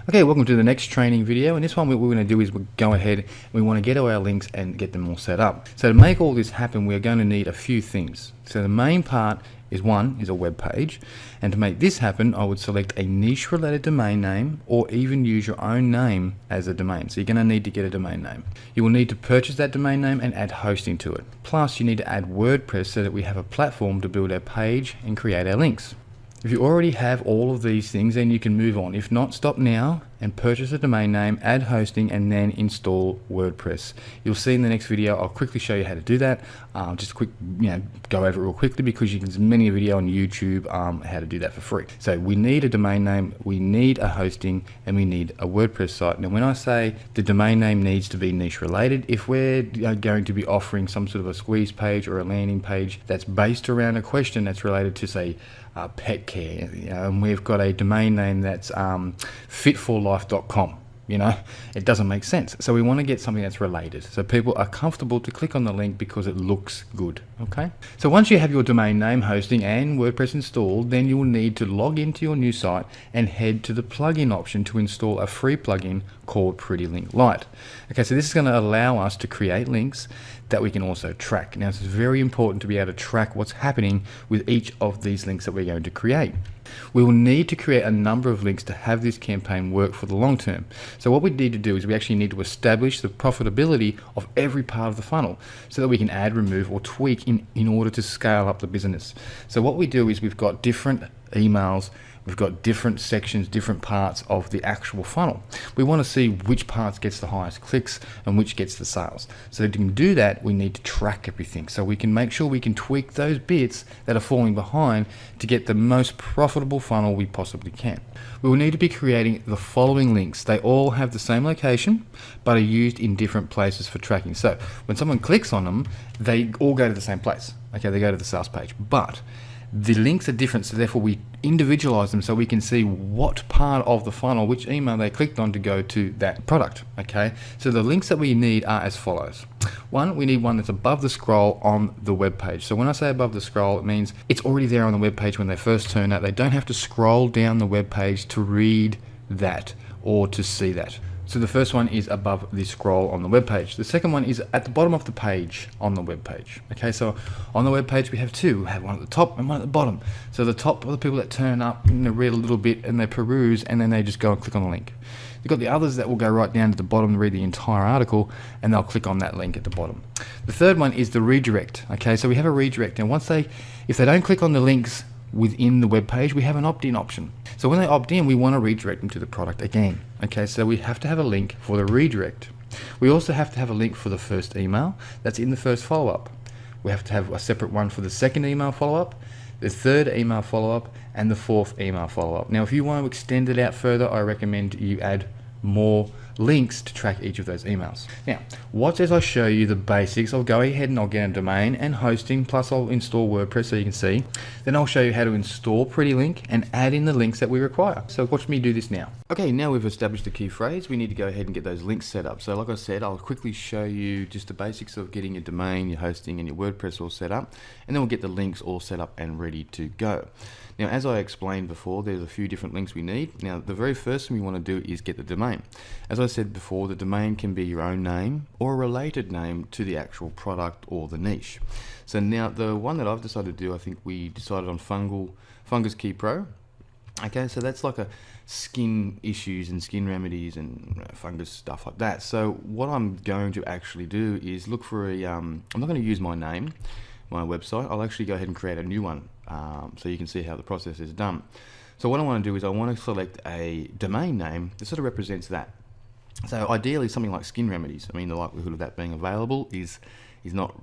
Okay, welcome to the next training video. In this one, what we're going to do is we'll go ahead and we want to get our links and get them all set up. So to make all this happen, we're going to need a few things. So the main part is a web page. And to make this happen, I would select a niche related domain name or even use your own name as a domain. So you're going to need to get a domain name. You will need to purchase that domain name and add hosting to it. Plus you need to add WordPress so that we have a platform to build our page and create our links. If you already have all of these things, then you can move on. If not, stop now and purchase a domain name, add hosting, and then install WordPress. You'll see in the next video, I'll quickly show you how to do that. Just a quick, go over it real quickly because you can see many a video on YouTube how to do that for free. So we need a domain name, we need a hosting, and we need a WordPress site. Now, when I say the domain name needs to be niche related, if we're going to be offering some sort of a squeeze page or a landing page that's based around a question that's related to, say, pet care, and we've got a domain name that's fitforlife.com, it doesn't make sense. So we want to get something that's related so people are comfortable to click on the link because it looks good. Okay, so once you have your domain name, hosting, and WordPress installed, then you will need to log into your new site and head to the plugin option to install a free plugin called Pretty Link Lite. Okay, so this is going to allow us to create links that we can also track. Now, it's very important to be able to track what's happening with each of these links that we're going to create. We will need to create a number of links to have this campaign work for the long term. So what we need to do is we actually need to establish the profitability of every part of the funnel so that we can add, remove, or tweak in order to scale up the business. So what we do is we've got different emails, we've got different sections, different parts of the actual funnel. We want to see which parts gets the highest clicks and which gets the sales. So to do that, we need to track everything. So we can make sure we can tweak those bits that are falling behind to get the most profitable funnel we possibly can. We will need to be creating the following links. They all have the same location, but are used in different places for tracking. So when someone clicks on them, they all go to the same place. Okay, they go to the sales page, but the links are different, so therefore we individualize them so we can see what part of the funnel, which email they clicked on to go to that product. Okay, so the links that we need are as follows. One, we need one that's above the scroll on the web page. So when I say above the scroll, it means it's already there on the web page when they first turn up. They don't have to scroll down the web page to read that or to see that. So the first one is above the scroll on the web page. The second one is at the bottom of the page on the web page. Okay, so on the web page we have two. We have one at the top and one at the bottom. So the top are the people that turn up and they read a little bit and they peruse and then they just go and click on the link. You've got the others that will go right down to the bottom and read the entire article and they'll click on that link at the bottom. The third one is the redirect. Okay, so we have a redirect, and if they don't click on the links within the web page, we have an opt-in option. So when they opt in, we want to redirect them to the product again. Okay, so we have to have a link for the redirect. We also have to have a link for the first email that's in the first follow-up. We have to have a separate one for the second email follow-up, the third email follow-up, and the fourth email follow-up. Now, if you want to extend it out further, I recommend you add more links to track each of those emails. Now, watch as I show you the basics. I'll go ahead and I'll get a domain and hosting, plus I'll install WordPress so you can see. Then I'll show you how to install Pretty Link and add in the links that we require. So watch me do this now. Okay, now we've established the key phrase, we need to go ahead and get those links set up. So like I said, I'll quickly show you just the basics of getting your domain, your hosting, and your WordPress all set up, and then we'll get the links all set up and ready to go. Now, as I explained before, there's a few different links we need. Now, the very first thing we want to do is get the domain. As I said before, the domain can be your own name or a related name to the actual product or the niche. So now, the one that I've decided to do, I think we decided on Fungus Key Pro. Okay, so that's like a skin issues and skin remedies and fungus stuff like that. So what I'm going to actually do is look for I'm not going to use my name, my website. I'll actually go ahead and create a new one so you can see how the process is done. So what I want to do is I want to select a domain name that sort of represents that. So ideally something like skin remedies. I mean, the likelihood of that being available is not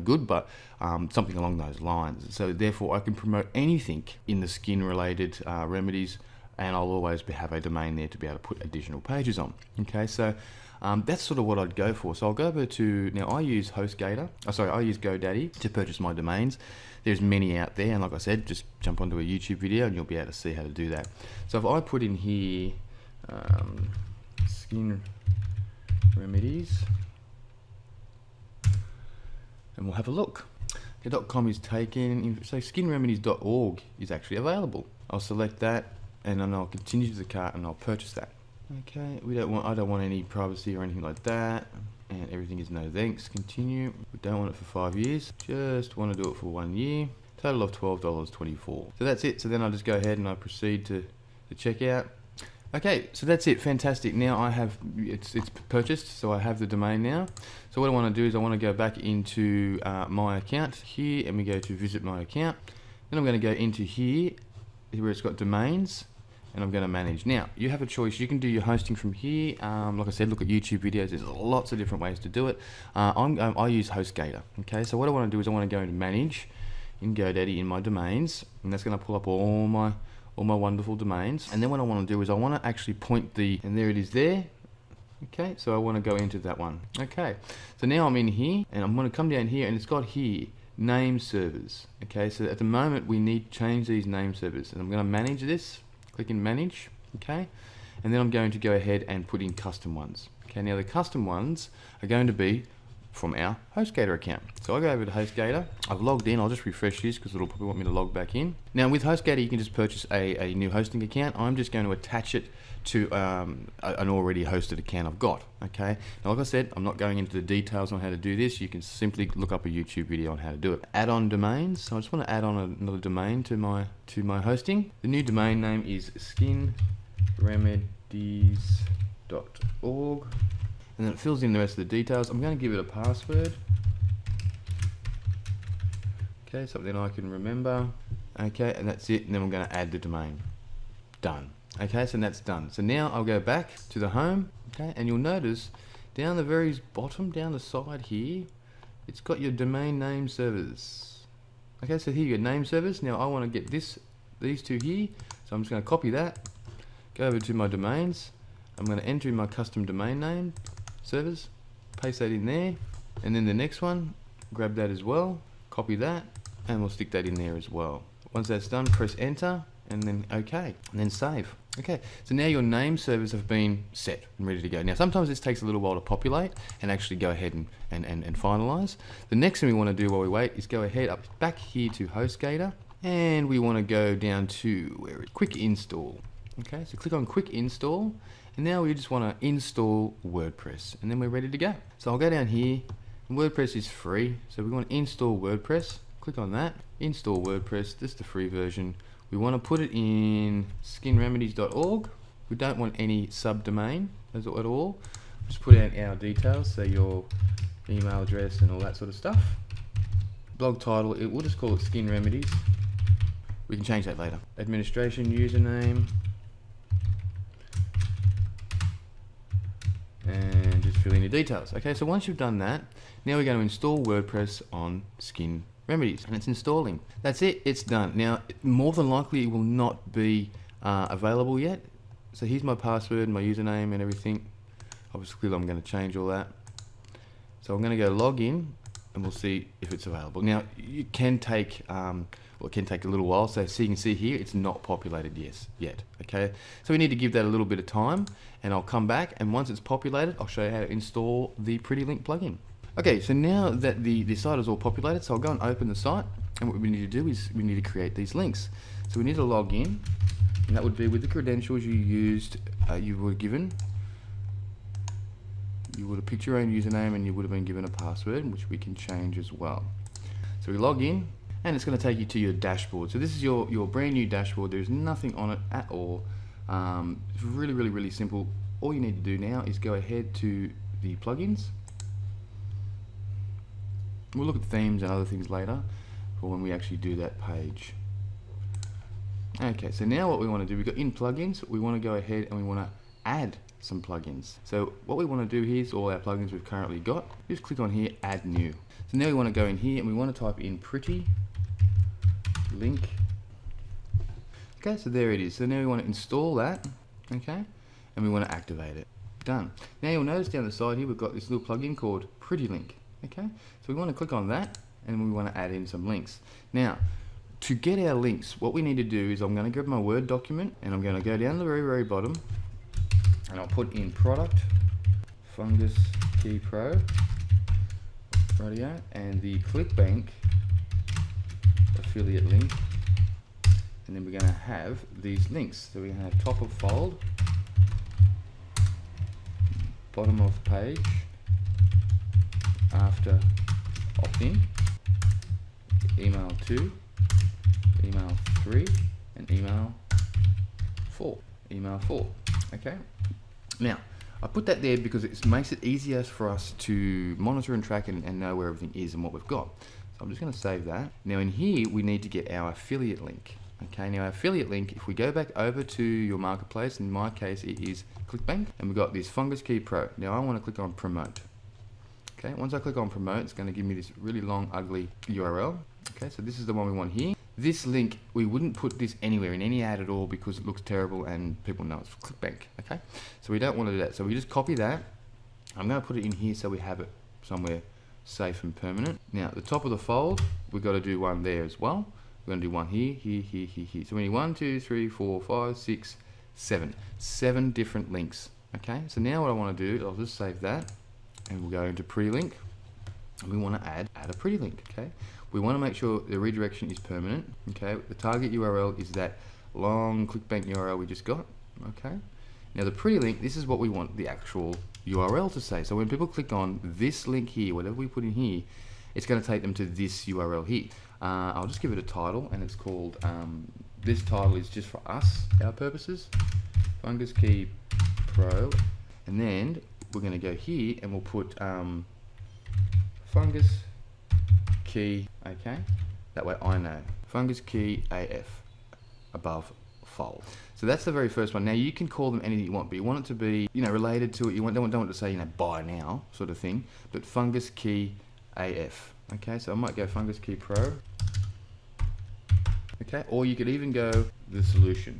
good, but something along those lines. So therefore I can promote anything in the skin related remedies, and I'll always have a domain there to be able to put additional pages on. Okay, so that's sort of what I'd go for. So I'll go over to, now I use I use GoDaddy to purchase my domains. There's many out there, and like I said, just jump onto a YouTube video and you'll be able to see how to do that. So if I put in here skin remedies, and we'll have a look. Okay, .com is taken, so skinremedies.org is actually available. I'll select that and then I'll continue to the cart and I'll purchase that. Okay, I don't want any privacy or anything like that. And everything is no thanks. Continue. We don't want it for 5 years. Just want to do it for 1 year. Total of $12.24. So that's it. So then I'll just go ahead and I proceed to checkout. Okay, so that's it. Fantastic. Now I have it's purchased, so I have the domain now. So what I want to do is I want to go back into my account here, and we go to visit my account. Then I'm going to go into here where it's got domains, and I'm going to manage. Now you have a choice. You can do your hosting from here. Like I said, look at YouTube videos. There's lots of different ways to do it. I use HostGator. Okay, so what I want to do is I want to go into manage in GoDaddy in my domains, and that's going to pull up all my wonderful domains. And then what I want to do is I want to actually point and there it is there. Okay, so I want to go into that one. Okay, so now I'm in here, and I'm going to come down here, and it's got here name servers. Okay, so at the moment we need to change these name servers, and I'm going to manage this. Click in manage. Okay, and then I'm going to go ahead and put in custom ones. Okay, now the custom ones are going to be from our HostGator account. So I go over to HostGator. I've logged in. I'll just refresh this because it'll probably want me to log back in. Now with HostGator, you can just purchase a new hosting account. I'm just going to attach it to an already hosted account I've got. Okay. Now, like I said, I'm not going into the details on how to do this. You can simply look up a YouTube video on how to do it. Add on domains. So I just want to add on another domain to my hosting. The new domain name is skinremedies.org. And then it fills in the rest of the details. I'm going to give it a password. Okay, something I can remember. Okay, and that's it. And then I'm going to add the domain. Done. Okay, so that's done. So now I'll go back to the home. Okay, and you'll notice down the very bottom, down the side here, it's got your domain name servers. Okay, so here you go, name servers. Now I want to get these two here. So I'm just going to copy that, go over to my domains. I'm going to enter in my custom domain name servers, paste that in there, and then the next one, grab that as well, copy that, and we'll stick that in there as well. Once that's done, press enter, and then OK, and then save. Okay, so now your name servers have been set and ready to go. Now sometimes this takes a little while to populate and actually go ahead and finalize. The next thing we want to do while we wait is go ahead up back here to HostGator, and we want to go down to where it's quick install. Okay, so click on quick install, and now we just want to install WordPress, and then we're ready to go. So I'll go down here, and WordPress is free, so we want to install WordPress. Click on that, install WordPress. This is the free version. We want to put it in skinremedies.org. We don't want any subdomain at all. Just put out our details, so your email address and all that sort of stuff. Blog title, we'll just call it Skin Remedies. We can change that later. Administration username. And just fill in your details. Okay, so once you've done that, now we're going to install WordPress on Skin Remedies, and it's installing. That's it, it's done. Now, more than likely it will not be available yet. So here's my password, my username and everything. Obviously I'm going to change all that. So I'm going to go log in, and we'll see if it's available. Now, it can take it can take a little while. So you can see here, it's not populated yet. Okay, so we need to give that a little bit of time, and I'll come back, and once it's populated, I'll show you how to install the Pretty Link plugin. Okay, so now that the site is all populated, so I'll go and open the site, and what we need to do is we need to create these links. So we need to log in, and that would be with the credentials you used, you were given. You would have picked your own username, and you would have been given a password, which we can change as well. So we log in, and it's going to take you to your dashboard. So this is your brand new dashboard. There's nothing on it at all. It's really simple. All you need to do now is go ahead to the plugins. We'll look at themes and other things later for when we actually do that page. Okay, so now what we want to do, we've got in plugins, we want to go ahead and we want to add some plugins. So what we want to do here is all our plugins we've currently got. Just click on here, add new. So now we want to go in here and we want to type in Pretty Link. Okay, so there it is. So now we want to install that, okay, and we want to activate it. Done. Now you'll notice down the side here we've got this little plugin called Pretty Link. Okay, so we want to click on that, and we want to add in some links. Now, to get our links, what we need to do is I'm going to grab my Word document, and I'm going to go down to the very bottom, and I'll put in product Fungus Key Pro, radio, and the Clickbank affiliate link, and then we're going to have these links. So we're going to have top of fold, bottom of page after opt-in, email 2, email 3, and email 4. Email 4. Okay. Now, I put that there because it makes it easier for us to monitor and track and know where everything is and what we've got. So I'm just going to save that. Now in here, we need to get our affiliate link. Okay, now our affiliate link, if we go back over to your marketplace, in my case it is Clickbank, and we've got this Fungus Key Pro. Now I want to click on promote. Okay, once I click on promote, it's going to give me this really long, ugly URL. Okay, so this is the one we want here. This link, we wouldn't put this anywhere in any ad at all because it looks terrible and people know it's Clickbank. Okay, so we don't want to do that. So we just copy that. I'm going to put it in here so we have it somewhere safe and permanent. Now at the top of the fold, we've got to do one there as well. We're going to do one here, here, here, here, here. So we need 1, 2, 3, 4, 5, 6, 7. 7 different links. Okay, so now what I want to do, I'll just save that and we'll go into pretty link. And we want to add a pretty link. Okay, we want to make sure the redirection is permanent. Okay, the target URL is that long Clickbank URL we just got. Okay, now the pretty link, this is what we want the actual URL to say. So when people click on this link here, whatever we put in here, it's going to take them to this URL here. I'll just give it a title, and it's called, this title is just for us, our purposes, Fungus Key Pro, and then we're going to go here and we'll put Fungus Key, okay, that way I know, Fungus Key AF, above fold. So that's the very first one. Now you can call them anything you want, but you want it to be, you know, related to it. You don't want it to say, you know, buy now sort of thing, but Fungus Key AF. Okay, so I might go Fungus Key Pro. Okay, or you could even go the solution,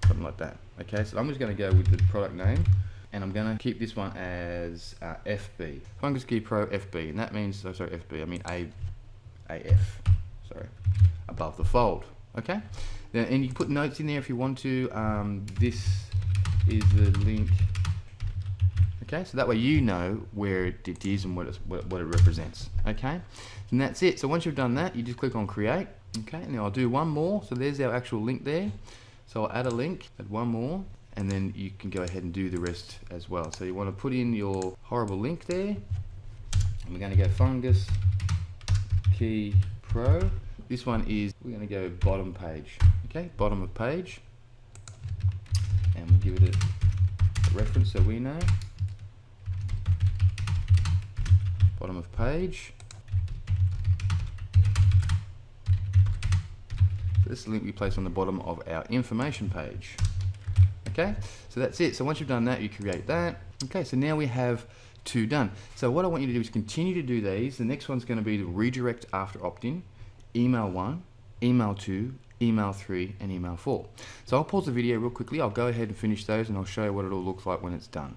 something like that. Okay, so I'm just going to go with the product name, and I'm going to keep this one as FB, Fungus Key Pro FB, and that means, oh, sorry, FB, I mean AF, sorry, above the fold. Okay, now, and you can put notes in there if you want to. This is the link. Okay, so that way you know where it is and what it represents. Okay, and that's it. So once you've done that, you just click on create. Okay, now I'll do one more. So there's our actual link there. So I'll add a link, add one more, and then you can go ahead and do the rest as well. So you want to put in your horrible link there. And we're going to go Fungus Key Pro. This one is, we're going to go bottom page. Okay, bottom of page. And we'll give it a reference so we know. Bottom of page. So this link we place on the bottom of our information page. Okay, so that's it. So once you've done that, you create that. Okay, so now we have 2 done. So what I want you to do is continue to do these. The next one's going to be the redirect after opt-in, email 1, email 2, email 3, and email 4. So I'll pause the video real quickly. I'll go ahead and finish those, and I'll show you what it all looks like when it's done.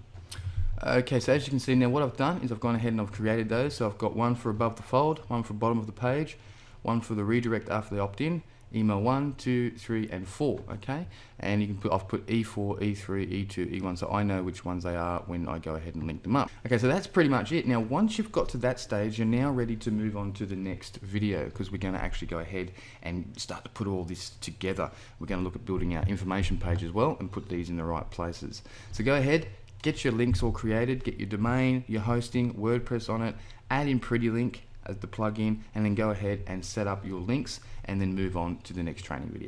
Okay, so as you can see now, what I've done is I've gone ahead and I've created those. So I've got one for above the fold, one for bottom of the page, one for the redirect after the opt-in, email 1, 2, 3, and 4. Okay, and you can put, I've put E4, E3, E2, E1, so I know which ones they are when I go ahead and link them up. Okay, so that's pretty much it. Now, once you've got to that stage, you're now ready to move on to the next video, because we're going to actually go ahead and start to put all this together. We're going to look at building our information page as well and put these in the right places. So go ahead, get your links all created, get your domain, your hosting, WordPress on it, add in Pretty Link as the plugin, and then go ahead and set up your links and then move on to the next training video.